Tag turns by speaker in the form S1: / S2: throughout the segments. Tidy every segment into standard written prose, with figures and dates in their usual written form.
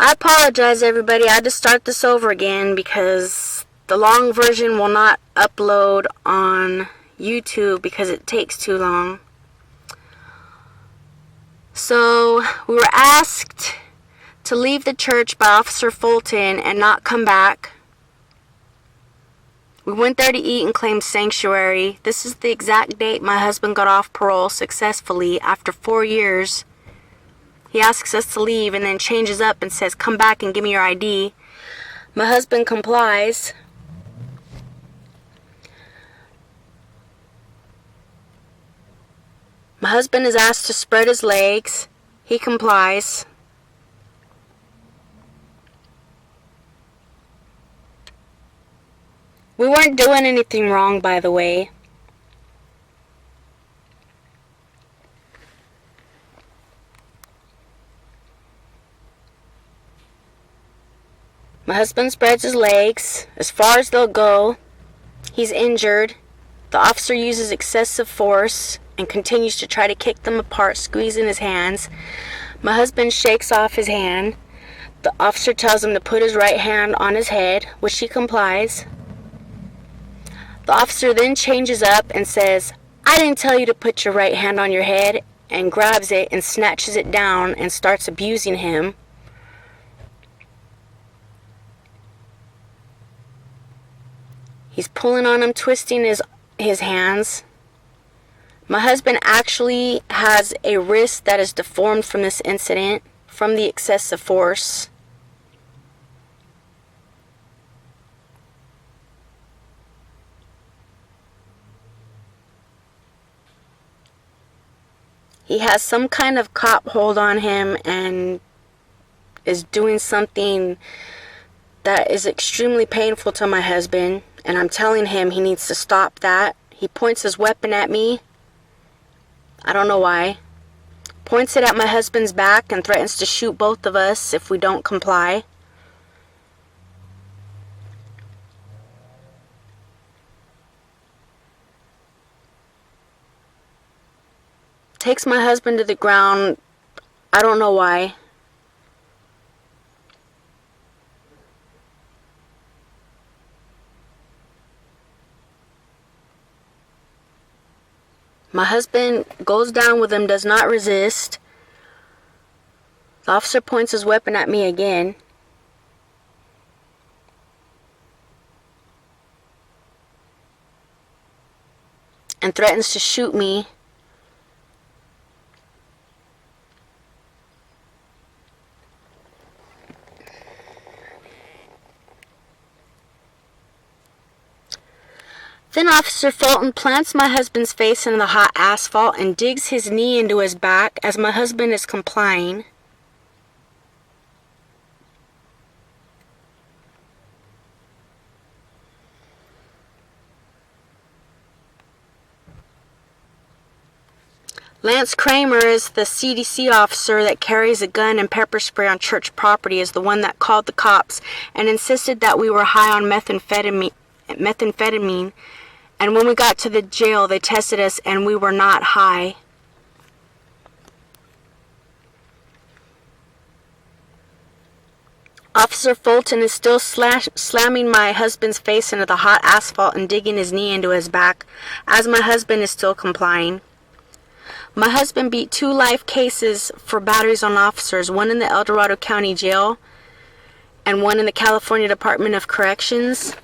S1: I apologize, everybody. I had to start this over again because the long version will not upload on YouTube because it takes too long. So, we were asked to leave the church by Officer Fulton and not come back. We went there to eat and claim sanctuary. This is the exact date my husband got off parole successfully after 4 years. He asks us to leave and then changes up and says, "Come back and give me your ID." My husband complies. My husband is asked to spread his legs. He complies. We weren't doing anything wrong, by the way. My husband spreads his legs as far as they'll go. He's injured. The officer uses excessive force and continues to try to kick them apart, squeezing his hands. My husband shakes off his hand. The officer tells him to put his right hand on his head, which he complies. The officer then changes up and says, "I didn't tell you to put your right hand on your head," and grabs it and snatches it down and starts abusing him. He's pulling on him, twisting his hands. My husband actually has a wrist that is deformed from this incident, from the excessive force. He has some kind of cop hold on him and is doing something that is extremely painful to my husband. And I'm telling him he needs to stop that. He points his weapon at me. I don't know why. Points it at my husband's back and threatens to shoot both of us if we don't comply. Takes my husband to the ground. I don't know why. My husband goes down with him, does not resist. The officer points his weapon at me again. And threatens to shoot me. Then Officer Fulton plants my husband's face into the hot asphalt and digs his knee into his back as my husband is complying. Lance Kramer is the CDC officer that carries a gun and pepper spray on church property, is the one that called the cops and insisted that we were high on methamphetamine. And when we got to the jail, they tested us and we were not high. Officer Fulton is still slamming my husband's face into the hot asphalt and digging his knee into his back as my husband is still complying. My husband beat 2 life cases for batteries on officers, one in the Dorado County Jail and one in the California Department of Corrections.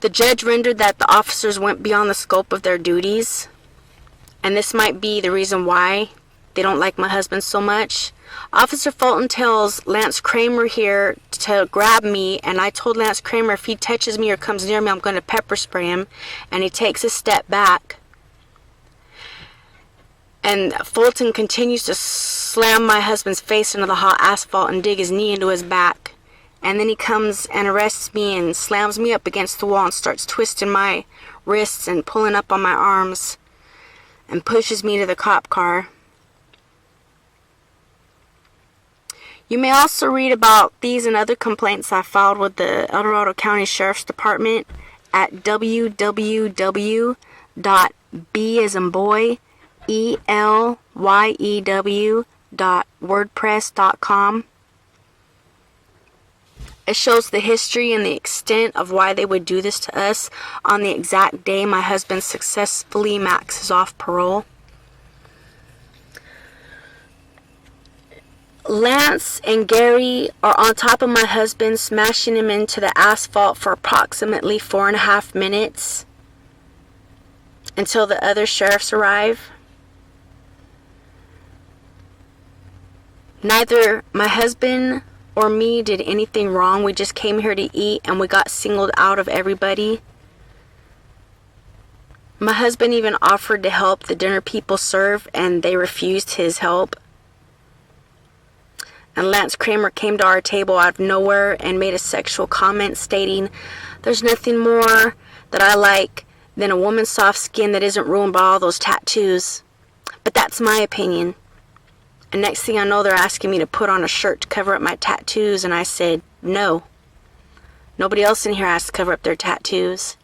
S1: The judge rendered that the officers went beyond the scope of their duties, and this might be the reason why they don't like my husband so much. Officer Fulton tells Lance Kramer here to grab me, and I told Lance Kramer if he touches me or comes near me, I'm going to pepper spray him, and he takes a step back. And Fulton continues to slam my husband's face into the hot asphalt and dig his knee into his back. And then he comes and arrests me and slams me up against the wall and starts twisting my wrists and pulling up on my arms and pushes me to the cop car. You may also read about these and other complaints I filed with the Dorado County Sheriff's Department at www.belyew.gov dorado.wordpress.com. It shows the history and the extent of why they would do this to us on the exact day my husband successfully maxes off parole. Lance and Gary are on top of my husband, smashing him into the asphalt for approximately 4.5 minutes until the other sheriffs arrive. Neither my husband or me did anything wrong. We just came here to eat and we got singled out of everybody. My husband even offered to help the dinner people serve and they refused his help. And Lance Kramer came to our table out of nowhere and made a sexual comment stating, "There's nothing more that I like than a woman's soft skin that isn't ruined by all those tattoos. But that's my opinion." And next thing I know, they're asking me to put on a shirt to cover up my tattoos. And I said, no. Nobody else in here has to cover up their tattoos.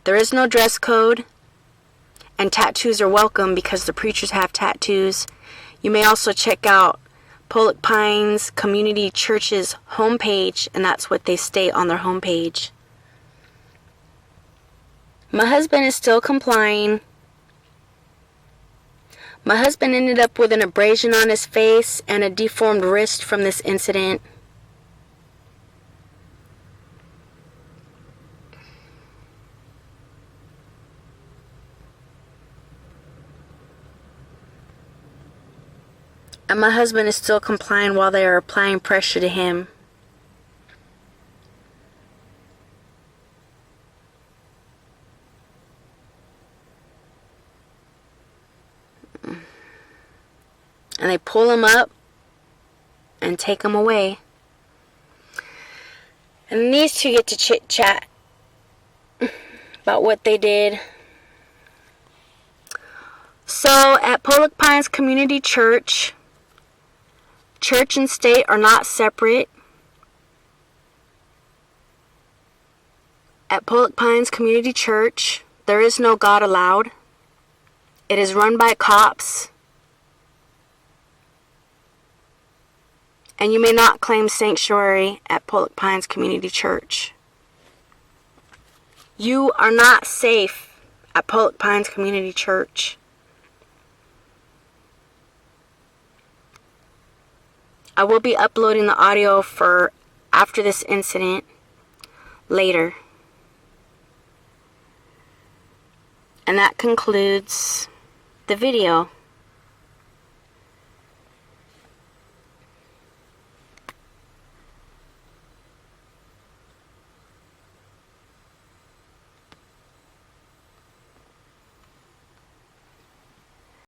S1: There is no dress code. And tattoos are welcome because the preachers have tattoos. You may also check out Pollock Pines Community Church's homepage, and that's what they state on their homepage. My husband is still complying. My husband ended up with an abrasion on his face and a deformed wrist from this incident. And my husband is still complying while they are applying pressure to him. And they pull him up and take him away. And these two get to chit-chat about what they did. So, at Pollock Pines Community Church, church and state are not separate. At Pollock Pines Community Church, there is no God allowed. It is run by cops. And you may not claim sanctuary at Pollock Pines Community Church. You are not safe at Pollock Pines Community Church. I will be uploading the audio for after this incident later. And that concludes the video.